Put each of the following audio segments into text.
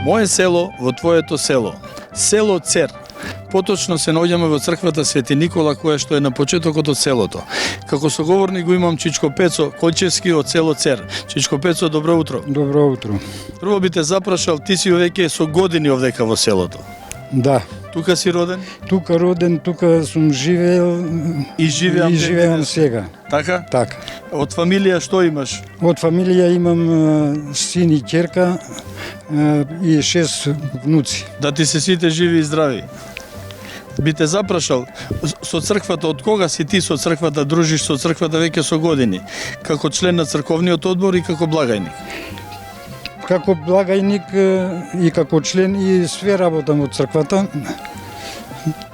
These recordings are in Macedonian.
Мое село во твоето село. Село Цер. Поточно се наоѓаме во црквата Свети Никола, која што е на почетокот од селото. Како соговорник го имам Чичко Пецо Којчевски од село Цер. Чичко Пецо, добро утро. Добро утро. Прво би те запрашал, ти си веќе со години овдека во селото. Да. Тука си роден? Тука роден, тука сум живеел И живеам сега. Така? Така. Од фамилија што имаш? Од фамилија имам син и ќерка и 6 внуци. Да ти се сите живи и здрави. Би те запрашал, со црквата, од кога си ти со црквата, дружиш со црквата веќе со години? Како член на црковниот одбор и како благајник? Како благајник и како член и све работам од црквата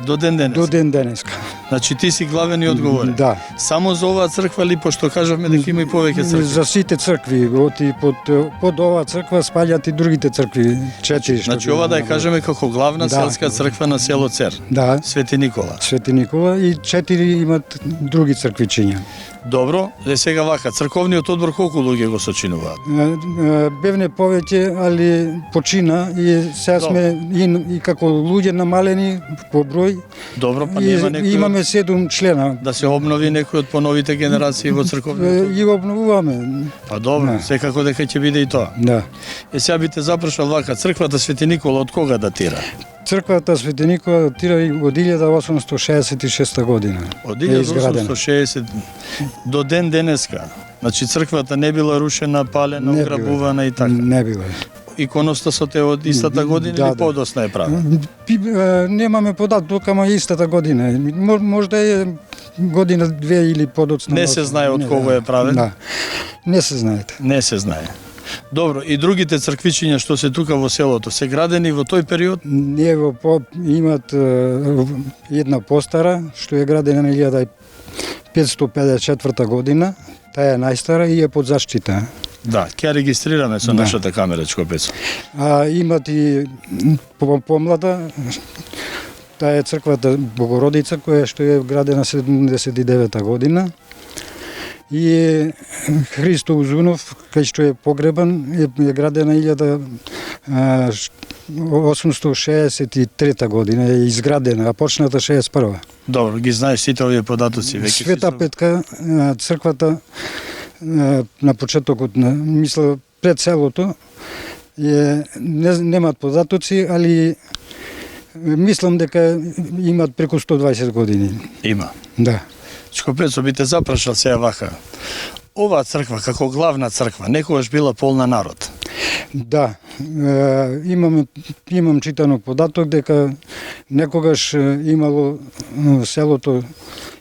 До ден денес? до ден денеска. Значи ти си главен и одговорен? Да. Само за оваа црква ли, пошто кажавме дека има и повеќе цркви? За сите цркви, под оваа црква спаѓаат и другите цркви, 4. Значи ова да ја кажеме како главна Да. селска црква на село Цер. Да, Свети Никола. Свети Никола и 4 имат други црквичиња. Добро, сега вака, црковниот одбор колку луѓе го сочинуваат? Бевне повеќе, али почина и сега сме и како луѓе намалени по број. Добро, па И нема некој имаме 7 члена. да се обнови некој од поновите генерации во црковниот одбор? И обновуваме. Па добро, Да. секако дека ќе биде и тоа. Да. Сега би те запрашал вака, црквата Свети Никола од кога датира? Црквата Свети Никола датира од 1866 година. Од Е изградена. 1860 до ден денеска. Значи црквата не била рушена, палена, Не ограбувана и така. Не било. Иконостасот е од истата година Да, или да. подосна е правена? Немаме податок, ама истата година. Можда е година, две или подоцна. Не се знае од кого е правен? Да. Не се знаете. Не се знае. Добро, и другите црквичиња што се тука во селото, се градени во тој период? Не имат една постара, што е градена на 1554 година. Таа е најстара и е под заштита. Да, ќе ја регистрираме со Да. нашата камера, Чичко Пецо. А имат и помлада, таа е црквата Богородица, која што е градена 79 година. И Христо Узунов, кај што е погребан, е градена 1863 година, е изградена, а почната 61. Добро, ги знаеш сите овие податоци веќе. Света Петка, црквата на почетокот на, мисля, пред селото, немаат податоци, али мислам дека имат преку 120 години. Има. Да. Чичко Пецо, би те запрашал сега вака. Оваа црква, како главна црква, некогаш била полна народ. Да, имам читано податок дека некогаш имало селото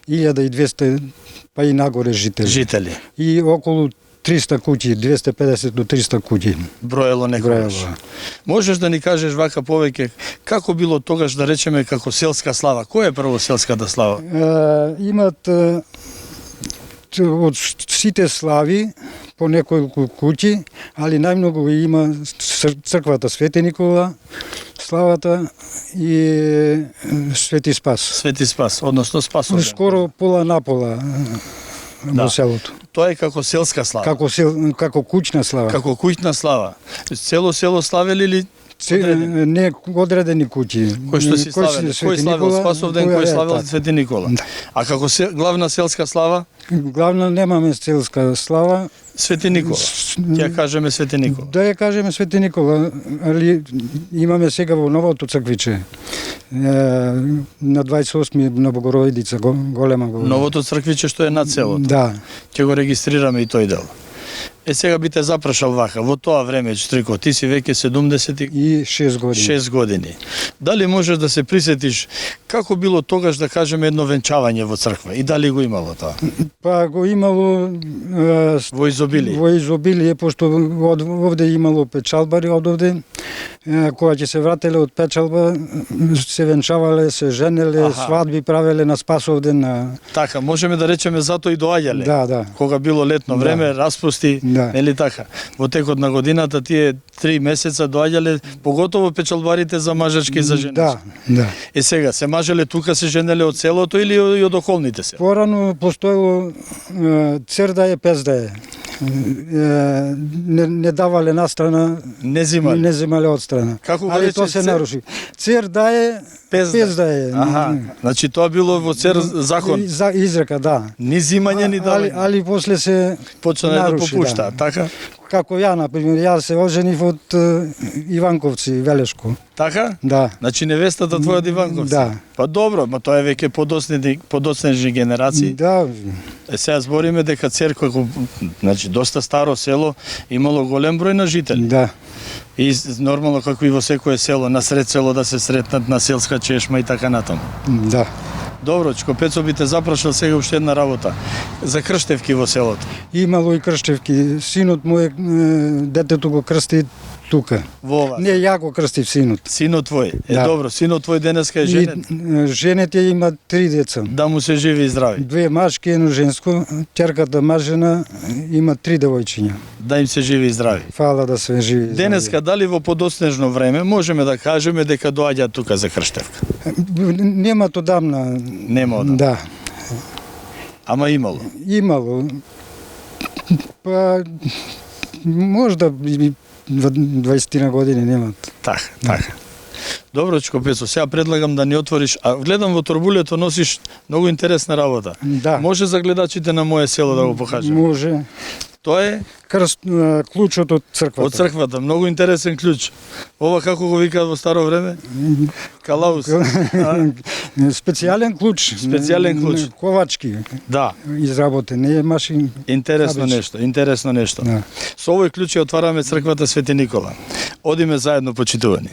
1200 па и нагоре жители. И околу 300 куќи, 250 до 300 куќи. Броело некогаш. Можеш да ни кажеш вака повеќе како било тогаш, да речеме, како селска слава? Која е прво селската слава? Имат од сите слави по неколку куќи, али најмногу има црквата Свети Никола, славата и Свети Спас. Свети Спас, односно Спасовден. Скоро пола на пола во селото. Тоа е како селска слава. Како куќна слава. Како куќна слава. Цело село славели ли? Не одредени куќи. Кој што си славели? Кој славел Спасовден, кој славел Свети Никола? Да. А како главна селска слава? Главна немаме селска слава. Свети Никола. Ќе ја кажеме Свети Никола. Да ја кажеме Свети Никола, али имаме сега во новото црквиче. На 28 на Богородица, голема. Новото црквиче што е над селото. Да. Ќе го регистрираме и тој дел. Сега би те запрашал вака, во тоа време, Читрико, ти си веќе 76 години. 6 години. Дали можеш да се присетиш како било тогаш, да кажеме, едно венчавање во црква и дали го имало тоа? Па го имало во изобилие. Во изобилие, пошто овде имало печалбари од овде, кога ќе се врателе од печалба, се венчавале, се женеле, свадби правеле на Спасовден. Така, можеме да речеме затоа и доаѓале. Да. Кога било летно време, распусти, нели така? Во текот на годината тие 3 месеца доаѓале, поготово печалбарите за мажачки и за женачки. Да. Сега, се мажеле тука, се женеле од селото или од околните села? Порано постоело Цер да е, Пес да е. не давале настрана, Не зимали. не земале одстрана. Како го Али рече тоа се цер? наруши. Цер дае, Пез пез дае. Аха, значи тоа било во цер закон. За изрека, да. Ни зимање, ни давање. Али после се Почна да наруши, попушта, да. така? Како ја, например, ја се оженив од Иванковци, Велешко. Така? Да. Значи невестата твоја од Иванковци? Да. Па добро, ма тоа е веќе подоцнежни генерации. Да, Сега збориме дека церква, значи доста старо село, имало голем број на жители. да. И нормално како и во секое село, насред село да се сретнат на селска чешма и така натаму. Да. Добро, Чко Пецо би те запрашал сега уште една работа. За крштевки во селото. Имало и крштевки. Синот мој, детето го крсти тука. Во ова. Не, ја го крстив синот. Синот твој. Да. Добро, синот твој денеска е женет. И женете има 3 деца. Да му се живи и здрави. 2 машки, едно женско. Ќерката мажена има 3 девојчиња. Да им се живи и здрави. Фала да се живи. и здрави. Денеска дали во подоснежно време можеме да кажеме дека доаѓаат тука за крштевка. Нема одамна. Нема одамна. Да. Ама имало. Имало. Па можда и 20 години немат. Така, така. Добро, Чко Пецо, сега предлагам да ни отвориш, а гледам во торбулето носиш многу интересна работа. Да. Може за гледачите на моје село да го покажем? Може. Тоа е Клучот од црквата. од црквата, многу интересен клjuč. Ова како го викаат во старо време? Калаус. Специјален клуч. Специјален клуч. Ковачки Да, изработен, не е машин. интересно Фабрички. нешто, интересно нешто. Да. Со овој клjuč ја отвараме црквата Свети Никола. Одиме заедно, почитувани.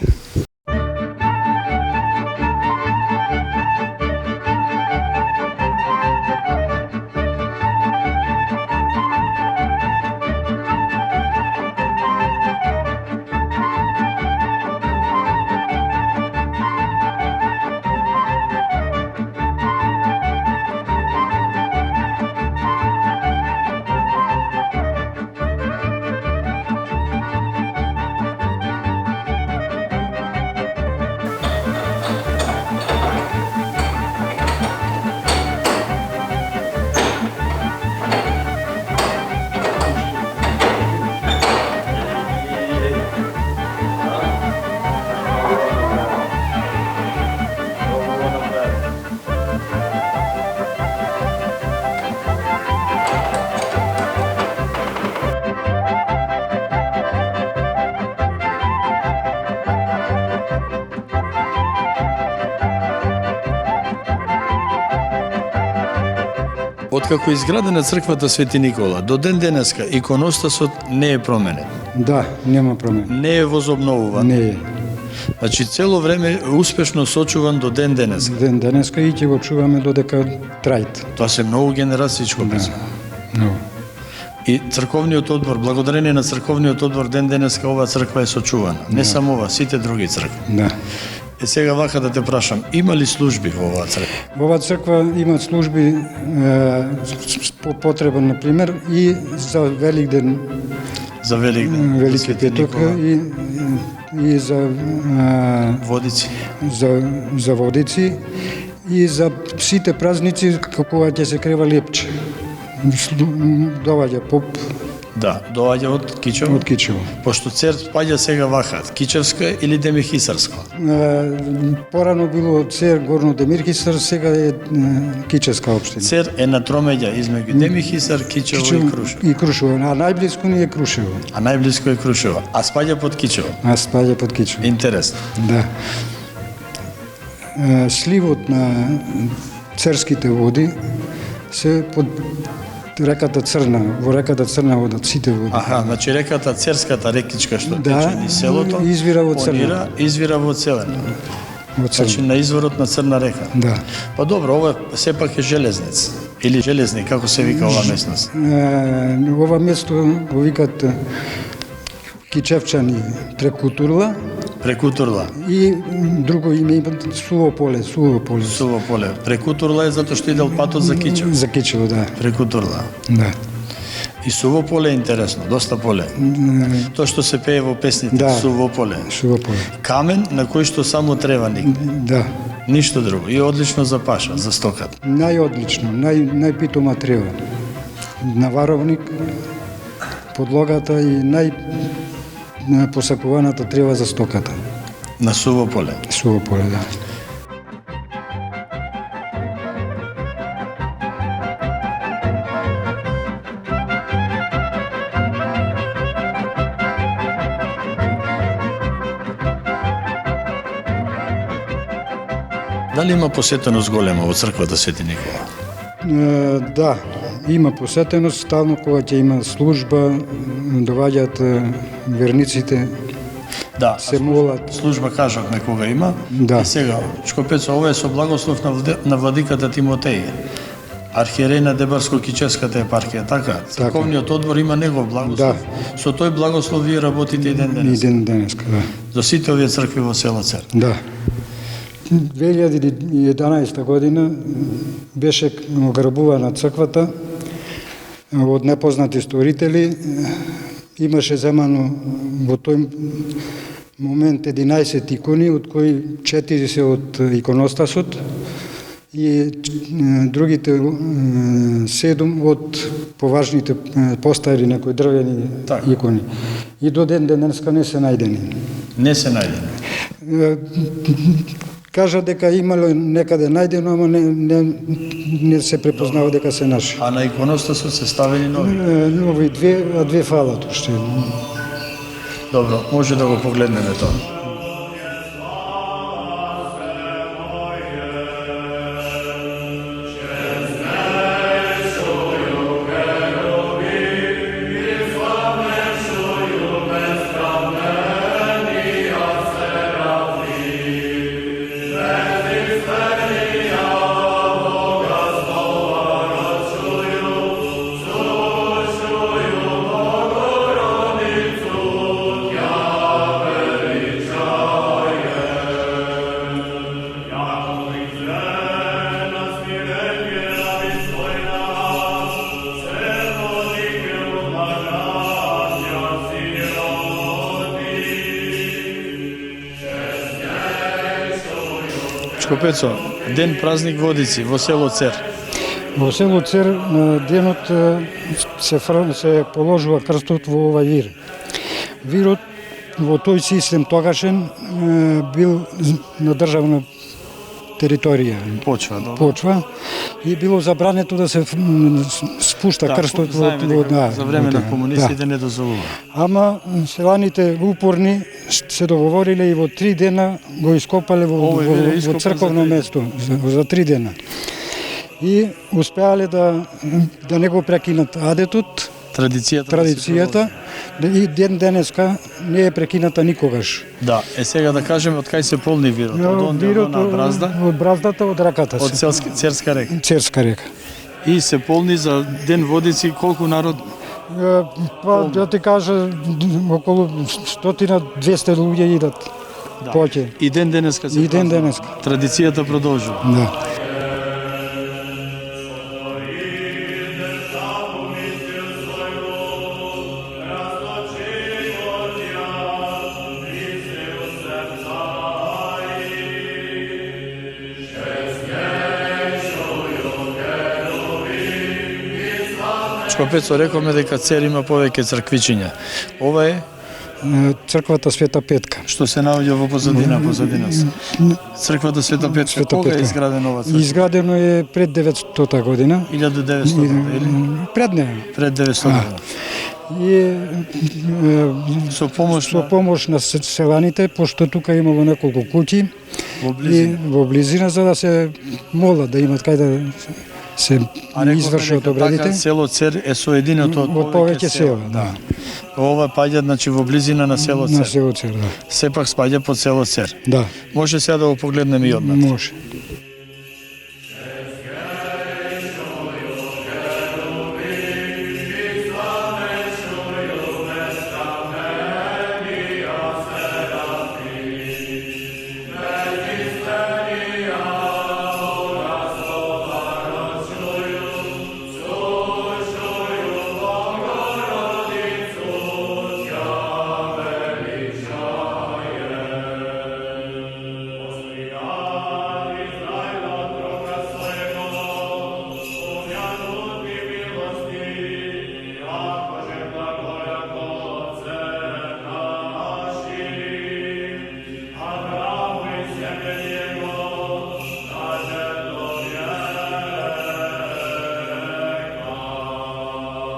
Откако е изградена црквата Свети Никола, до ден денеска иконостасот не е променет. Да, нема промена. Не е возобновуван. Не е. Значи цело време е успешно сочуван до ден денеска. Ден денеска и ќе го чуваме додека трајт. Тоа се многу генерации, Чко Пецо. Много. И црковниот одбор, благодарение на црковниот одбор, ден денеска оваа црква е сочувана. Не само ова, сите други цркви. Да. Сега вака да те прашам, има ли служби во оваа црква? Во оваа црква имаат служби по потреба, например, и за Великден, За Великден, Велики Свети петок Никола, и за водици. за водици и за сите празници кога ќе се крева лепче. Доаѓа поп Да, доаѓа од Кичево. од Кичево. Пошто цер спаѓа сега вака, Кичевска или Демихисарско. Порано било Цер Горно Демирхисар, сега е Кичевска општина. Цер е на тромеѓа измеѓу Демихисар, Кичево и Крушево. И Крушево, а најблиску ни е Крушево. А најблиско е Крушево, а спаѓа под Кичево. А спаѓа под Кичево. Интересно. Да. Сливот на церските води се под реката Црна, во реката Црна одат сите води. Аха, значи реката Церската рекичка што Да, тече низ селото, извира во понира, извира во Црна. Од Значи Црна. на изворот на Црна река. Да. Па добро, ова сепак е железнец. Или железник, како се вика ова местност. Ова место го викат Кичевчани преку Турла Преку Турла. и друго име имат Суво поле. Суво поле. Преку Турла е затоа што идел патот за Кичево. За Кичево, да. Преку Турла. Да. И Суво поле е интересно, доста поле. Тоа што се пее во песните, Да. Суво поле. Суво поле. Камен на кој што само трева нигде. Да. Ништо друго. И одлично за паша, за стокат. Најодлично, најпитома трева. Наваровник, подлогата и посакуваната трева за стоката. На суво поле. Суво поле, да. Дали има посетеност голема во црквата Свети Никола? Да, има посетеност, стално кога ќе има служба, доаѓаат верниците, Да, се молат. служба кажавме кога има. Да. И сега, Чко Пецо, ова е со благослов на владиката Тимотеј, архиерей на Дебарско-Кичевската епархија, така? Црковниот одбор има негов благослов. Да. Со тој благослов вие работите и ден денес. И ден денеска, да. За сите овие цркви во село Цер. Да. 2011 година беше ограбувана црквата од непознати сторители. Имаше земано во тој момент 11 икони, од кои 4 се од иконостасот и другите 7 од поважните постари некои дрвени Така. икони. И до ден денеска не се најдени. Не се најдени. Кажа дека имало некаде најдено, ама не се препознава дека се наши. А на иконостасот се ставени нови. Нови две фалат уште. Добро, може да го погледнеме тоа. Чко Пецо, ден празник Водици во село Цер. Во село Цер на денот се положува крстот во овај вир. Вирот во тој систем тогашен бил на државна територија. Почва и било забрането да се спушта крстот во за време на комунистите не дозволува. Ама селаните упорни се договориле и во 3 дена го ископале во црковно место за 3 дена. И успеале да не го прекинат адетот, традицијата и ден денеска не е прекината никогаш. Да, сега да кажеме од кај се полни вирот? Од Бразда? Од Браздата, од раката се. Од Церска река. Церска река. И се полни за ден Водици колку народ? Па да ти кажа околу 100-200 луѓе идат. Поќе. И ден денеска се. И ден денеска. Традицијата продолжува. Да. Чко Пецо, рековме дека Цер има повеќе црквичиња. Ова е црквата Света Петка. Што се наоѓа во позадина се. Црквата Света Петка, кога е изградена ова црква? Изградено е пред 900 година. 1900 или? Пред неја. Пред 900 година. И со помош на селаните, пошто тука имало неколку куќи во близина за да се молат да имат кај да се извршат обредите. Така, село Цер е соединето од повеќе села. Да. Ова паѓа значи во близина на село Цер. На село Цер, да. Сепак спаѓа под село Цер. Да. Може сега да го погледнеме и однат. Може.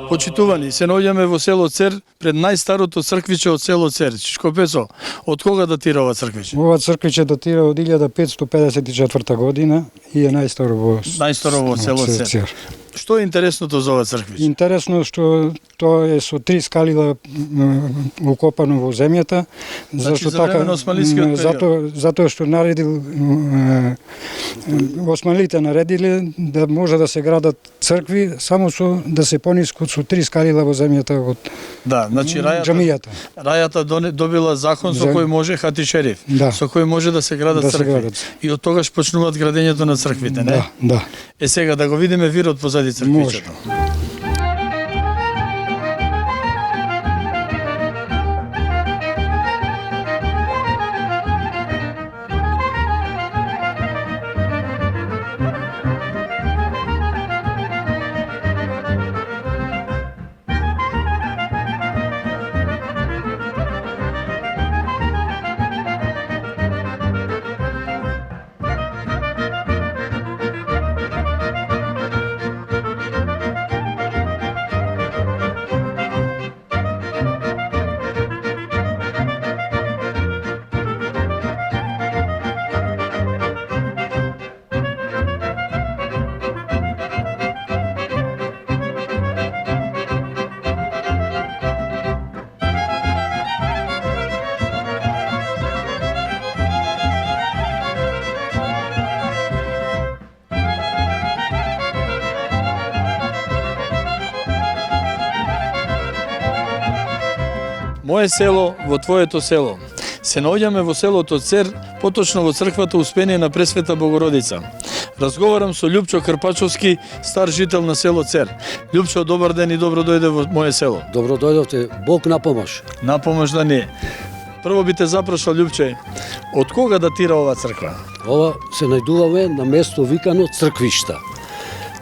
Почитувани, се наоѓаме во село Цер, пред најстарото црквиче од село Цер. Чичко Пецо, од кога датира ова црквиче? Ова црквиче датира од 1554 година и е најстаро во село Цер. Што е интересното за ова црквиче? Интересно што тоа е со 3 скалила укопано во земјата, зашто така затоа што наредил османлите наредиле да може да се градат цркви само со да се пониско со 3 скалила во земјата од значи џамијата. Рајата добила закон со кој може хатишериф, со кој може да се градат цркви. И од тогаш почнуваат градењето на црквите, не? Да. Сега да го видиме вирот позади црквичето. Мое село во твоето село. Се наоѓаме во селото Цер, поточно во црквата Успение на Пресвета Богородица. Разговарам со Љупчо Крпачовски, стар жител на село Цер. Љупчо, добар ден и добро дојде во мое село. Добро дојдовте, Бог на помош. На помош да не. Прво би те запрашал, Љупче, од кога датира ова црква? Ова се најдуваме на место викано Црквишта.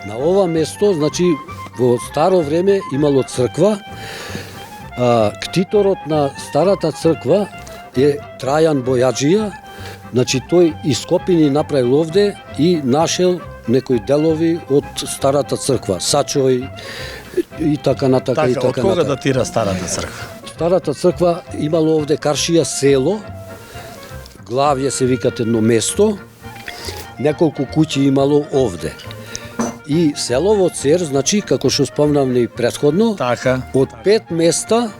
На ова место, значи, во старо време имало црква. Ктиторот на старата црква е Трајан Бојаджија, значи тој ископини направил овде и нашел некои делови од старата црква, сачој и така натака. Од кога датира старата црква? Старата црква имало овде Каршија село, Главје се викат едно место, неколку куќи имало овде. И селово Цер, значи, како што спомнавме и претходно, од 5 места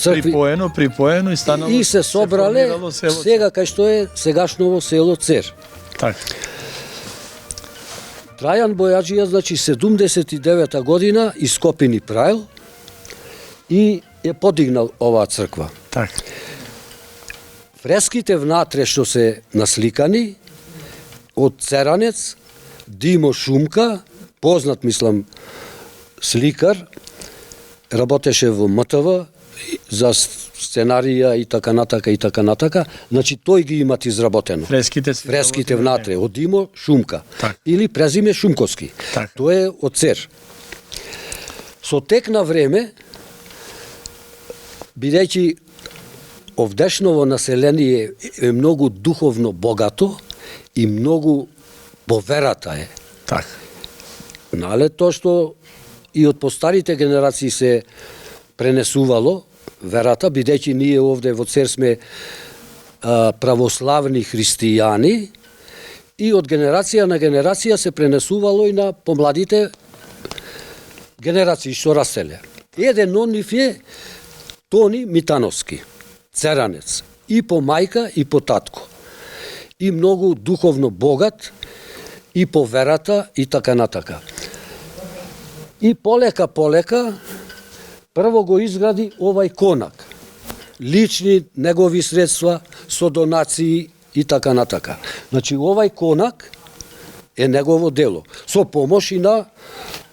цркви припоено и станало и се собрале сега кај што е сегашново село Цер. Така. Трајан Бојаджија, значи 79 година ископини правил и е подигнал оваа црква. Така. Фреските внатре што се насликани од Церанец, Димо Шумка, познат, мислам, сликар, работеше во МТВ за сценарија и така натака, значи тој ги имат изработено. Фреските внатре, од Димо Шумка, или презиме Шумковски. Тоа е од Цер. Со тек на време, бидејќи овдешново население е многу духовно богато и многу по верата е. Так. Нале тоа што и од постарите генерации се пренесувало верата, бидејќи ние овде во Цер сме православни христијани и од генерација на генерација се пренесувало и на помладите генерации што раселе. Еден од нив е Тони Митановски, Церанец, и по мајка и по татко. И многу духовно богат, и по верата, и така натака. И полека, прво го изгради овај конак. Лични негови средства, со донации и така натака. Значи, овај конак е негово дело. Со помош и на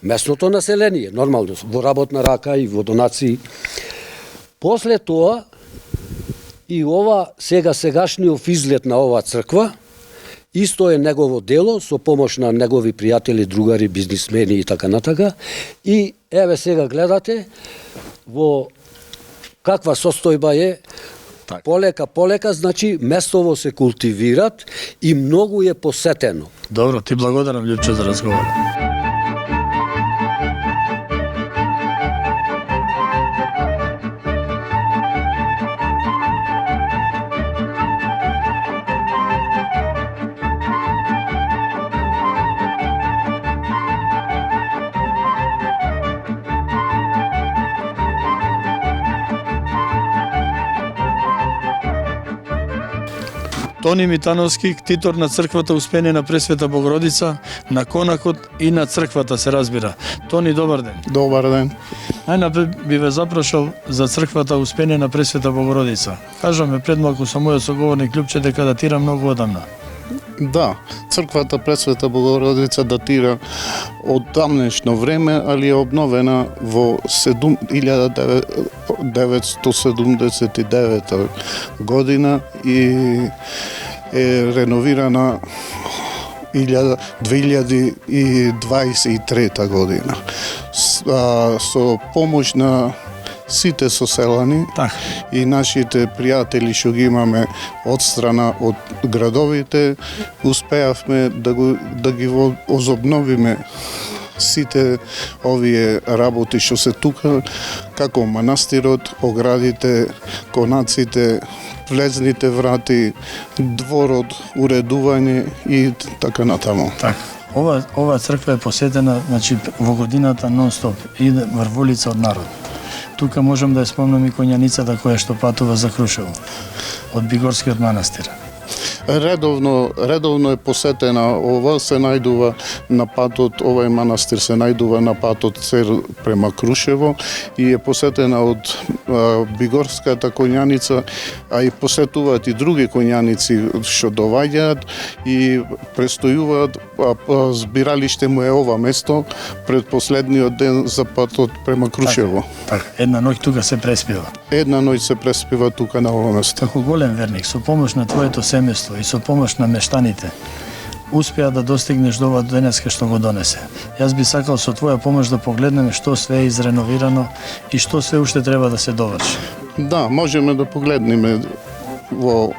местното население, нормално, во работна рака и во донации. После тоа, и ова сегашниот изглед на оваа црква, исто е негово дело, со помош на негови пријатели, другари, бизнисмени и така натака. И еве сега гледате во каква состојба е. Полека, значи местово се култивират и многу е посетено. Добро, ти благодарам, Љупчо, за разговор. Тони Митановски, ктитор на црквата Успение на Пресвета Богородица, на конакот и на црквата се разбира. Тони, добар ден. Добар ден. Најнапред би ве запрашал за црквата Успение на Пресвета Богородица. Кажаме пред малку со мојот соговорник Љупче дека датира многу одамна. Да, црквата Пресвета Богородица датира од тамнешно време, али е обновена во 1979 година и е реновирана 2023 година. Со помош на сите соселани и нашите пријатели што ги имаме од страна од градовите, успеавме да ги возобновиме сите овие работи што се тука, како манастирот, оградите, конаците, влезните врати, дворот, уредување и така натаму. Ова црква е посетена, значи во годината нон-стоп, иде врволица од народ. Тука можам да ја спомнам и конјаницата која што патува за Крушево од Бигорскиот манастир. Редовно е посетена ова, се најдува на патот, овој манастир се најдува на патот Цер према Крушево и е посетена од Бигорската конјаница, а и посетуваат и други конјаници што доваѓаат и престојуваат. Збиралиште му е ова место пред последниот ден за патот према Крушево. Така, една ноќ тука се преспива. Една ноќ се преспива тука на ова место. Како голем верник, со помош на твоето семејство и со помош на мештаните, успеа да достигнеш до ова денеска што го донесе. Јас би сакал со твоја помош да погледнеме што све е изреновирано и што све уште треба да се доврши. Да, можеме да погледнеме во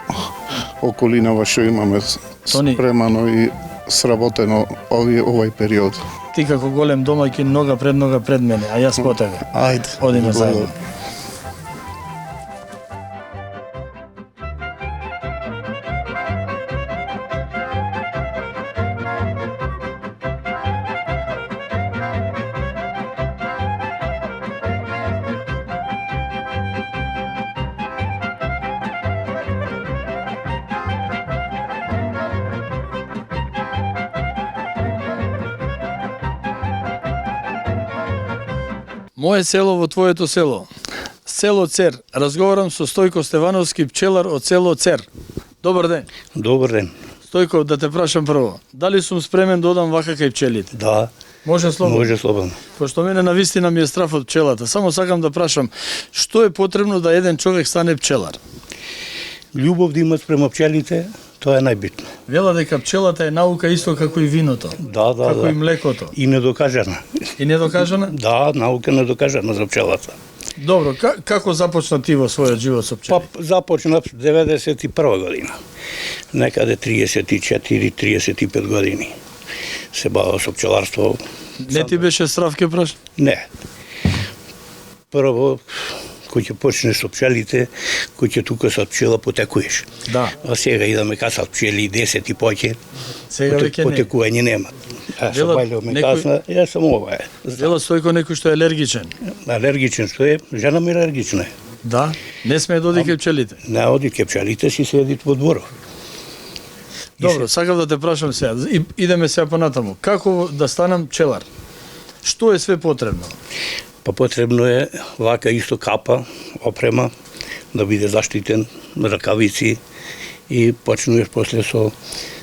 околинава што имаме спремано и сработено овој период. Ти како голем домаќин нога пред мене, а јас по тебе. Ајде. Одиме заедно. Моje село во твоето село. Село Цер. Разговарам со Стојко Стевановски, пчелар од село Цер. Добар ден. Добар ден. Стојко, да те прашам прво, дали сум спремен да одам вака кај пчелите? Да. Може слободно? Може слободно. Пошто мене навистина ми е страф од пчелата. Само сакам да прашам, што е потребно да еден човек стане пчелар? Љубов да имат према пчелите, тоа е најбитно. Вела дека пчелата е наука исто како и виното. Да, како и млекото. И недокажана. И недокажана? Да, наука недокажана за пчелата. Добро, како започна ти во својот живот со пчели? Па започна 91 година. Некаде 34-35 години. Се бавам со пчеларство. Не ти беше страф ке праш? Не. Прво, кој ќе почнеш со пчелите, кој ќе тука со пчела потекуеш. Да. А сега идаме касат пчели 10 и поќе. Сега веќе не. Потекување нема. Се бајлеме касна, ја сам ова е. Вела Стојко некој што е алергичен. Алергичен што е, жена ми алергична е. Да, не сме да оди ке пчелите. Не оди ке пчелите, си седи во дворот. Добро, сакав да те прашам сега. Идеме сега понатаму. Како да станам пчелар? Што е све потребно? Па потребно е вака исто капа, опрема, да биде заштитен, ракавици и почнуваш после со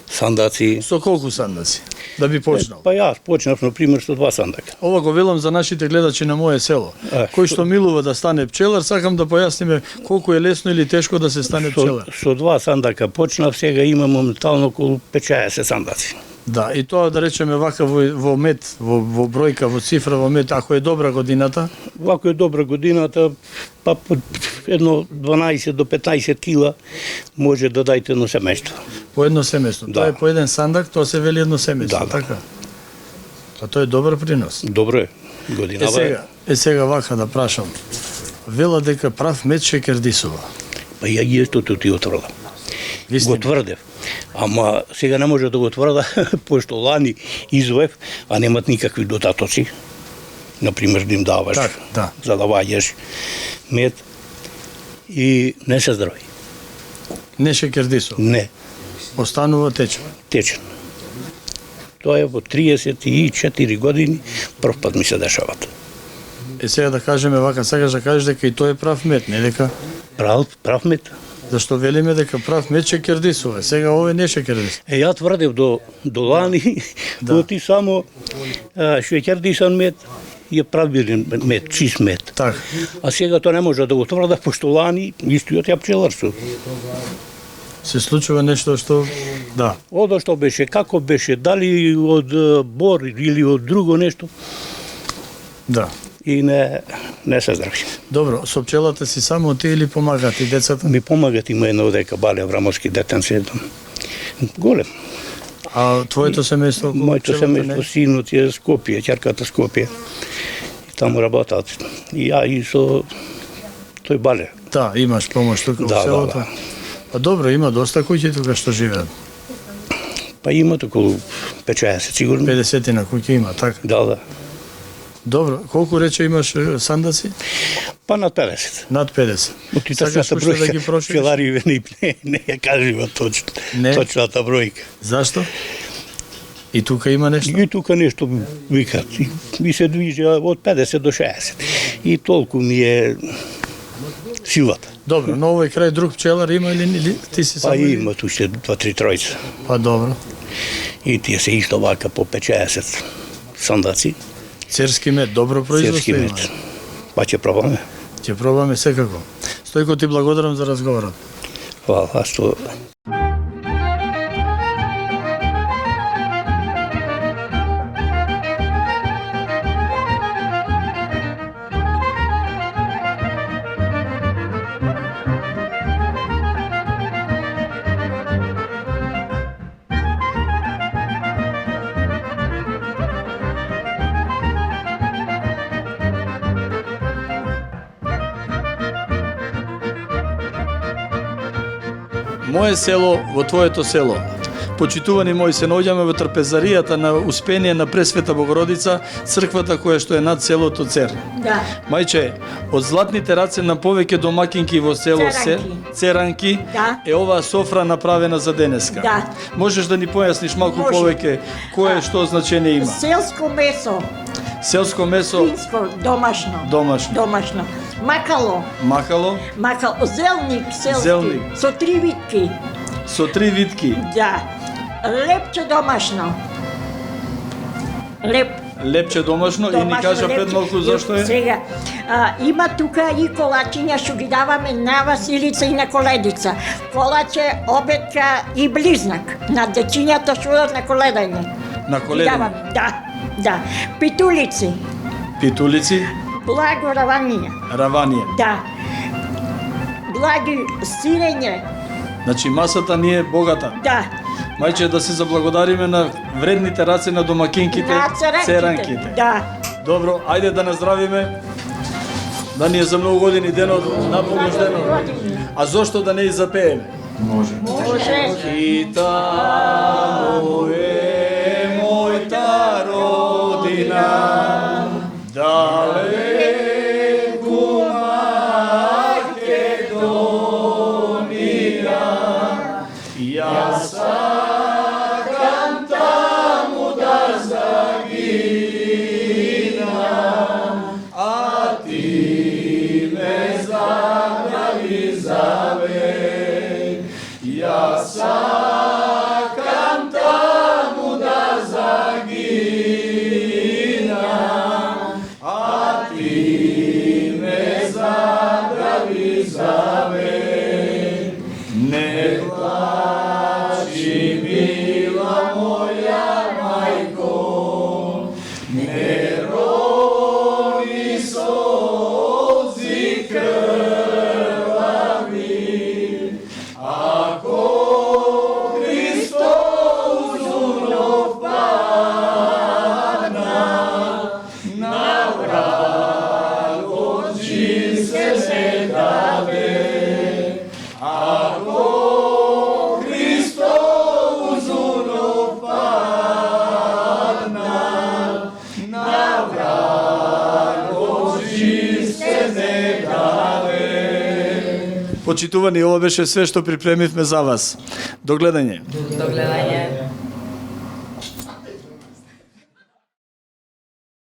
сандаци. Со колку сандаци? Да би почнал? Па јас почнав, например, со 2 сандака. Ова го велам за нашите гледачи на моје село. Кој што милува да стане пчелар, сакам да појасниме колку е лесно или тешко да се стане пчелар. Со 2 сандака почнав, сега имам моментално околу 50 сандаци. Да, и тоа да речеме вака во мет, во бројка, во цифра, во мет, ако е добра годината? Ако е добра годината, па едно 12 до 15 кила може да дајте едно семејство. По едно семејство. Да. Тоа е по еден сандак, тоа се вели едно семејство, Да. така? Па тоа е добар принос. Добро е. Годинава сега вака да прашам. Вела дека прав мед шекердисува. Па ја исто ти отврдам. Го тврдев. Ама сега не може да го тврда, пошто лани извоев, а немат никакви дотатоци. Например, да им даваш, да. за да ваѓаш мед и не се здрави. Не шекердисува? Не. Останува течен. Течен. Тоа е во 34 години прв пат ми се дешава. Сега да кажеме вака, сакаш да кажеш дека и тој е прав мед, не дека? Прав мет. Зашто велиме дека прав мед шекердисува, сега овој не шекердис. Ја тврдев до лани, да. Ти само шекердисан мед е правилен мед, чист мед. Така. А сега тоа не може да го тврда, пошто лани истиот ја пчеларство. Се случува нешто што, да. Одо што беше, како беше, дали од бор или од друго нешто, Да. и не се здрави. Добро, со пчелата си само ти или помагат и децата? Ми помагат, има едно дека Бале Аврамовски детенце, голем. А твоето семејство? Моето семејство, синот е Скопје, ќерката Скопје. И таму работат. И ја и со тој Бале. Да, имаш помош тука во селото? Да. Па добро, има доста куќи тука што живеат. Па имат околу 50 сигурно. 50 на куќи има, така? Да. Добро, колку рече имаш сандаци? Па над 50. Над 50. Сакаш уште да ги прошириш? пчелари не ја кажува точно. Не? Точната бројка. Зашто? И тука има нешто? И тука нешто викат. И се движи од 50 до 60. И толку ми е силата. Добро, но овој крај друг пчелар има или ти си само? Па има уште 2-3 тројца. Па добро. И тие се исто вака по 50 сандаци. Церски мед, добро производство Церски има. мед. Па ќе пробаме. Ќе пробаме секако. Стојко, ти благодарам за разговорот. Хвала, а што Мое село во твоето село. Почитувани мои, се наоѓаме во трпезаријата на Успение на Пресвета Богородица, црквата која што е над селото Цер. Да. Мајче, од златните раце на повеќе домакинки во село Церанки, Да. е оваа софра направена за денеска. Да. Можеш да ни појасниш малку Може. повеќе кое што значење има? Селско месо, Селско месо, финско, домашно. домашно, Домашно. Макало, макало зелник селски, Зелник. со 3 витки. со 3 витки, Да. Лепче домашно. лепче домашно, и ни кажа пред малку зашто е? Сега, има тука и колачиња што ги даваме на Василица и на Коледица. Колаче, обетка и близнак. На дечињата што одат на коледање. На Ги коледење. даваме, да. Питулици, Питулици, благо раванија. раванија. Да. Благи сирење. Значи масата ни е богата. Да. Мајче, да се заблагодариме на вредните раце на домакинките, На церанките. Да. Добро, ајде да наздравиме. Да ни е за многу години денот, напомош денот. А зошто да не и запееме? Може. И таму е мојта родина, далеку Македонија, јас сакам таму да загинам, а ти ме забрави завек. Јас сакам таму да загинам, а ти ме забрави завек. Не плачи, мила моја мајко, не рони солзи крвави, ако Христос умров падна, на враг Почитувани, ова беше све што припремивме за вас. До гледање. До гледање.